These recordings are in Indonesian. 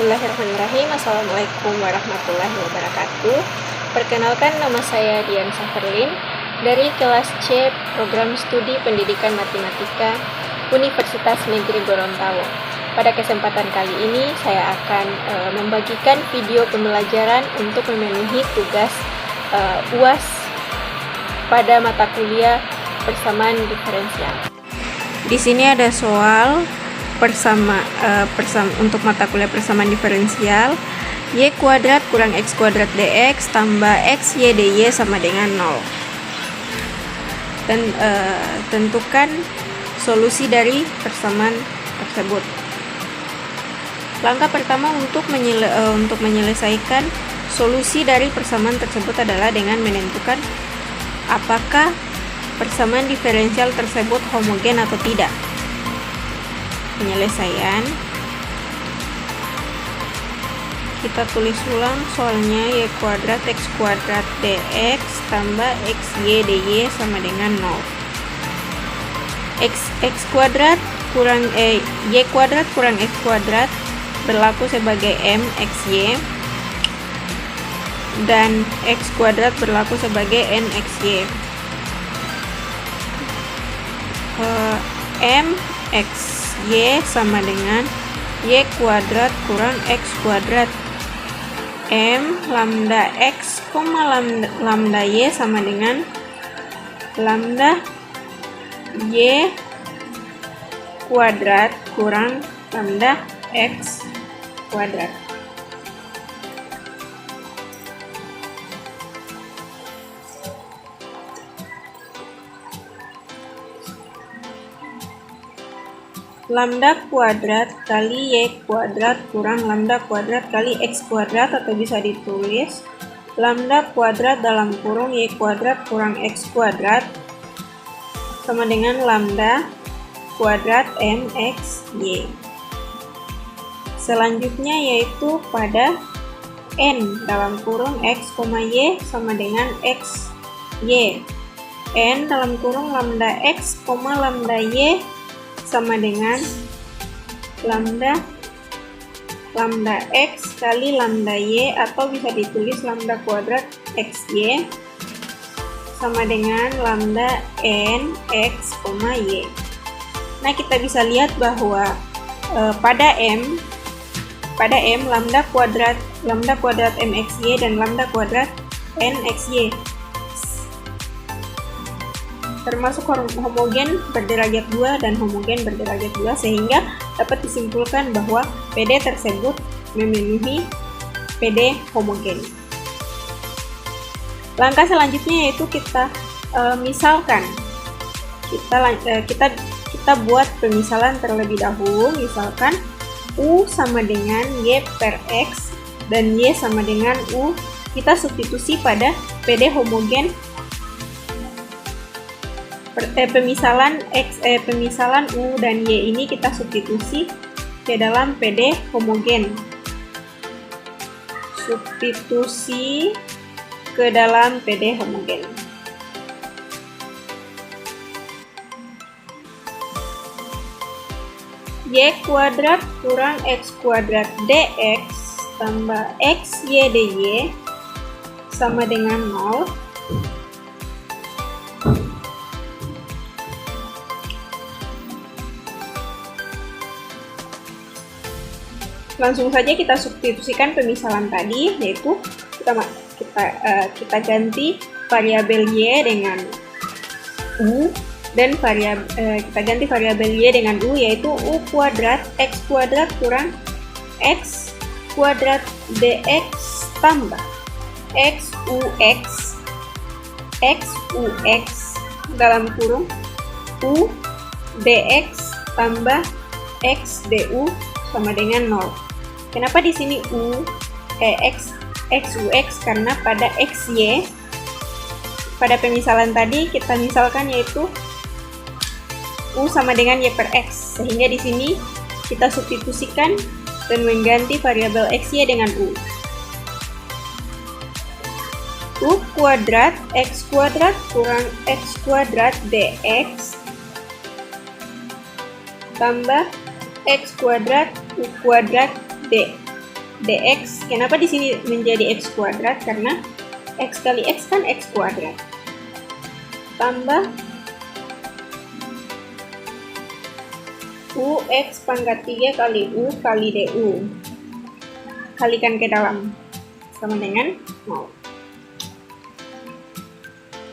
Bismillahirrahmanirrahim. Assalamualaikum warahmatullahi wabarakatuh. Perkenalkan, nama saya Dian Saferlin dari kelas C Program Studi Pendidikan Matematika Universitas Negeri Gorontalo. Pada kesempatan kali ini saya akan membagikan video pembelajaran untuk memenuhi tugas UAS pada mata kuliah persamaan diferensial. Di sini ada soal untuk mata kuliah persamaan diferensial. Y kuadrat kurang X kuadrat dx tambah X Y dy sama dengan 0. Dan tentukan solusi dari persamaan tersebut. Langkah pertama untuk menyelesaikan solusi dari persamaan tersebut adalah dengan menentukan apakah persamaan diferensial tersebut homogen atau tidak. Penyelesaian, kita tulis ulang soalnya. Y kuadrat X kuadrat dx tambah X Y dy sama dengan 0. X kuadrat kurang Y kuadrat kurang X kuadrat berlaku sebagai M X Y, dan X kuadrat berlaku sebagai N X Y. M X Y sama dengan Y kuadrat kurang X kuadrat. M lambda X, lambda Y sama dengan lambda Y kuadrat kurang lambda X kuadrat. Lambda kuadrat kali Y kuadrat kurang lambda kuadrat kali X kuadrat, atau bisa ditulis lambda kuadrat dalam kurung Y kuadrat kurang X kuadrat sama dengan lambda kuadrat M X Y. Selanjutnya yaitu pada N dalam kurung X, Y sama dengan X Y. N dalam kurung lambda X, lambda Y sama dengan lambda X kali lambda Y, atau bisa ditulis lambda kuadrat XY sama dengan lambda N X, Y. Nah, kita bisa lihat bahwa pada M lambda kuadrat MXY dan lambda kuadrat NXY termasuk homogen berderajat 2 dan homogen berderajat 2, sehingga dapat disimpulkan bahwa PD tersebut memenuhi PD homogen. Langkah selanjutnya yaitu kita misalkan. Kita buat pemisalan terlebih dahulu. Misalkan U sama dengan Y per X dan Y sama dengan U. Kita substitusi pada PD homogen. Pemisalan U dan Y ini kita substitusi ke dalam PD homogen. Substitusi ke dalam PD homogen. Y kuadrat kurang X kuadrat dx tambah X Y dy sama dengan 0. Langsung saja kita substitusikan pemisalan tadi, yaitu kita ganti variabel Y dengan U, dan kita ganti variabel Y dengan U, yaitu U kuadrat X kuadrat kurang X kuadrat dx tambah XUX dalam kurung U dx tambah X du sama dengan 0. Kenapa di sini XUX? Karena pada XY pada pemisalan tadi kita misalkan yaitu U sama dengan Y per X, sehingga di sini kita substitusikan dan mengganti variabel XY dengan U. U kuadrat X kuadrat kurang X kuadrat dx tambah X kuadrat U kuadrat D dx. Kenapa di sini menjadi x kuadrat? Karena x kali x kan x kuadrat. Tambah ux pangkat 3 kali u kali du. Kalikan ke dalam. Sama dengan 0.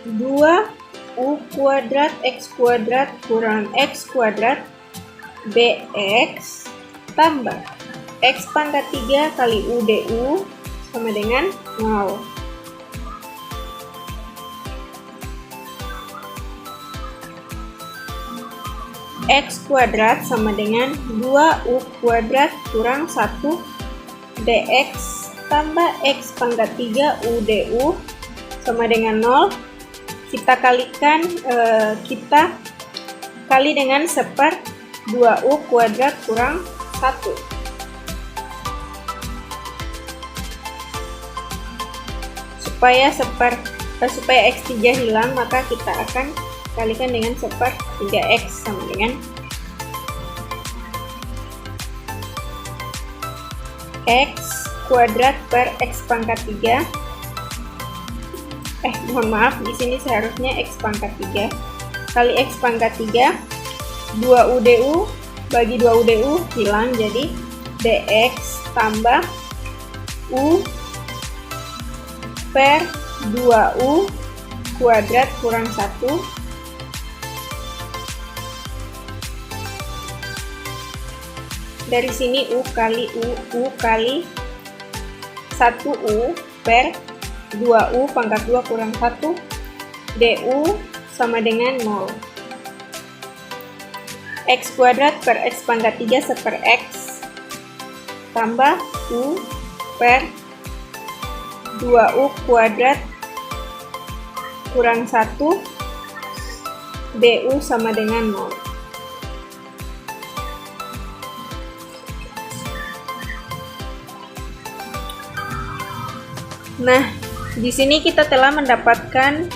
2 u kuadrat x kuadrat kurang x kuadrat bx tambah x pangkat 3 kali u du sama dengan 0. X kuadrat sama dengan 2u kuadrat kurang 1 dx tambah x pangkat 3 u du sama dengan 0. Kita kali dengan 2u kuadrat kurang 1. Supaya x3 hilang, maka kita akan kalikan dengan 3x sama dengan x kuadrat per x pangkat 3. Mohon maaf, di sini seharusnya x pangkat 3 kali x pangkat 3, 2u du bagi 2u du hilang, jadi dx tambah u per 2u kuadrat kurang 1 dari sini u kali 1u per 2u pangkat 2 kurang 1 du sama dengan 0. X kuadrat per x pangkat 3 x tambah u per 2u kuadrat kurang 1 du sama dengan 0. Nah, di sini kita telah mendapatkan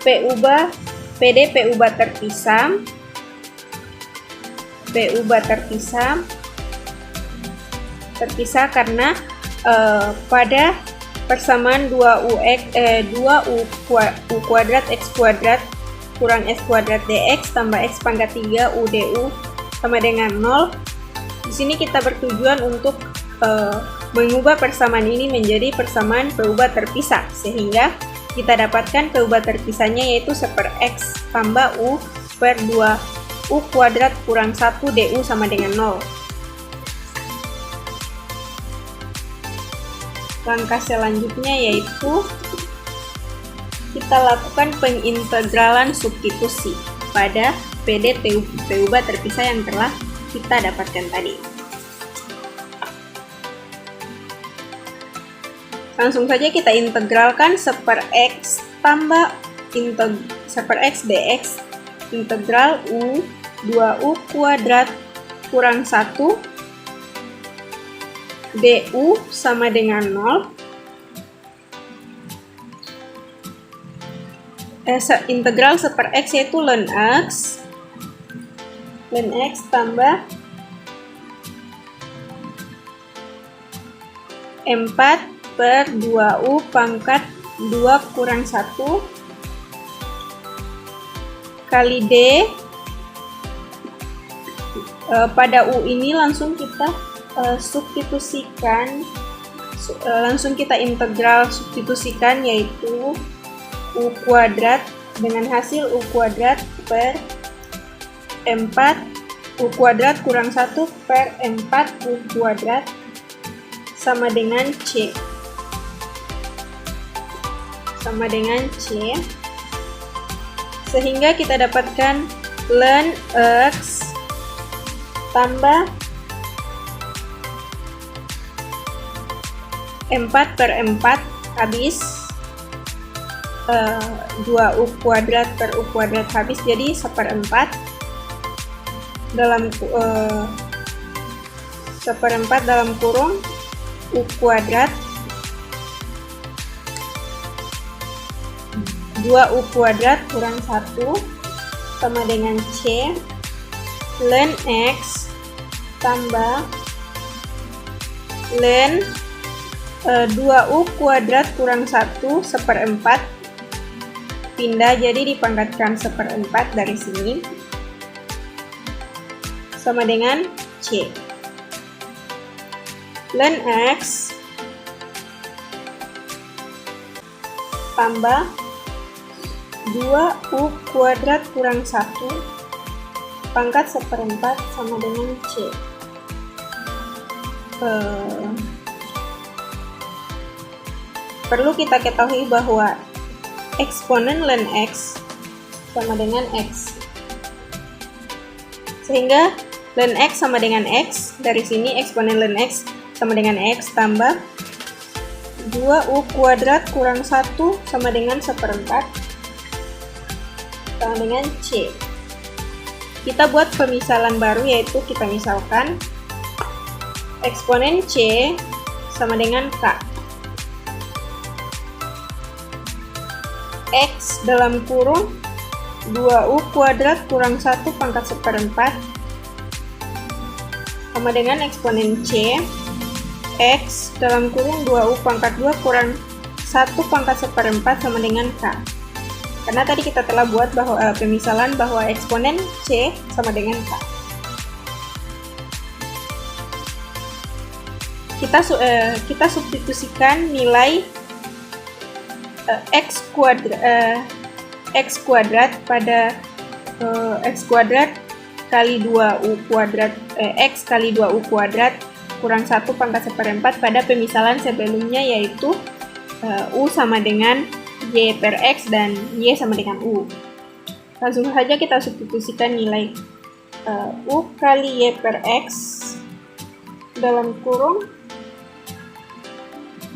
PD PU-bar terpisah karena pada persamaan 2u kuadrat x kuadrat kurang x kuadrat dx tambah x pangkat 3 u du sama dengan 0. Di sini kita bertujuan untuk mengubah persamaan ini menjadi persamaan PU-bar terpisah, sehingga kita dapatkan PU-bar terpisahnya yaitu 1/x tambah u per 2u kuadrat kurang 1 du sama dengan 0. Langkah selanjutnya yaitu kita lakukan pengintegralan substitusi pada PD PU-bar terpisah yang telah kita dapatkan tadi. Langsung saja kita integralkan 1/x tambah 1/x dx integral u 2u kuadrat kurang 1 du sama dengan 0. Integral 1/x yaitu ln x tambah 4 per 2u pangkat 2 kurang 1 kali d. Pada u ini langsung kita substitusikan yaitu u kuadrat dengan hasil u kuadrat per 4 u kuadrat kurang 1 per 4 u kuadrat sama dengan c. Sehingga kita dapatkan ln x tambah 4 per 4 habis 2u kuadrat per u kuadrat habis, jadi 1/4 dalam kurung u kuadrat 2u kuadrat kurang 1 sama dengan c ln x tambah ln 2U kuadrat kurang 1 seperempat, pindah jadi dipangkatkan seperempat dari sini, sama dengan C. Ln X tambah 2U kuadrat kurang 1 pangkat seperempat sama dengan C. Perlu kita ketahui bahwa eksponen ln X sama dengan X. Sehingga ln X sama dengan X, dari sini eksponen ln X sama dengan X tambah 2U kuadrat kurang 1 sama dengan seperempat sama dengan C. Kita buat pemisalan baru, yaitu kita misalkan eksponen C sama dengan K. X dalam kurung 2U kuadrat kurang 1 pangkat seperempat sama dengan eksponen C. X dalam kurung 2U pangkat 2 kurang 1 pangkat seperempat sama dengan K. Karena tadi kita telah buat bahwa pemisalan bahwa eksponen C sama dengan K. Kita substitusikan nilai X kuadrat pada X kuadrat kali 2U kuadrat X kali 2U kuadrat kurang 1 pangkat seperempat pada pemisalan sebelumnya, yaitu U sama dengan Y per X dan Y sama dengan U. Langsung saja kita substitusikan nilai U kali Y per X dalam kurung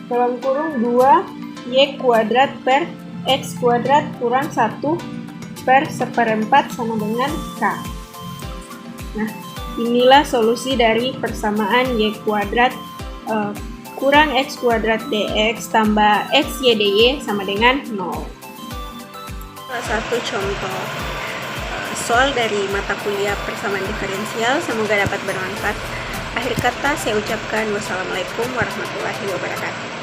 2Y kuadrat per X kuadrat kurang 1 per seperempat sama dengan K. Nah, inilah solusi dari persamaan Y kuadrat kurang X kuadrat dx tambah XY dy sama dengan 0. Salah satu contoh soal dari mata kuliah persamaan diferensial, semoga dapat bermanfaat. Akhir kata saya ucapkan wassalamualaikum warahmatullahi wabarakatuh.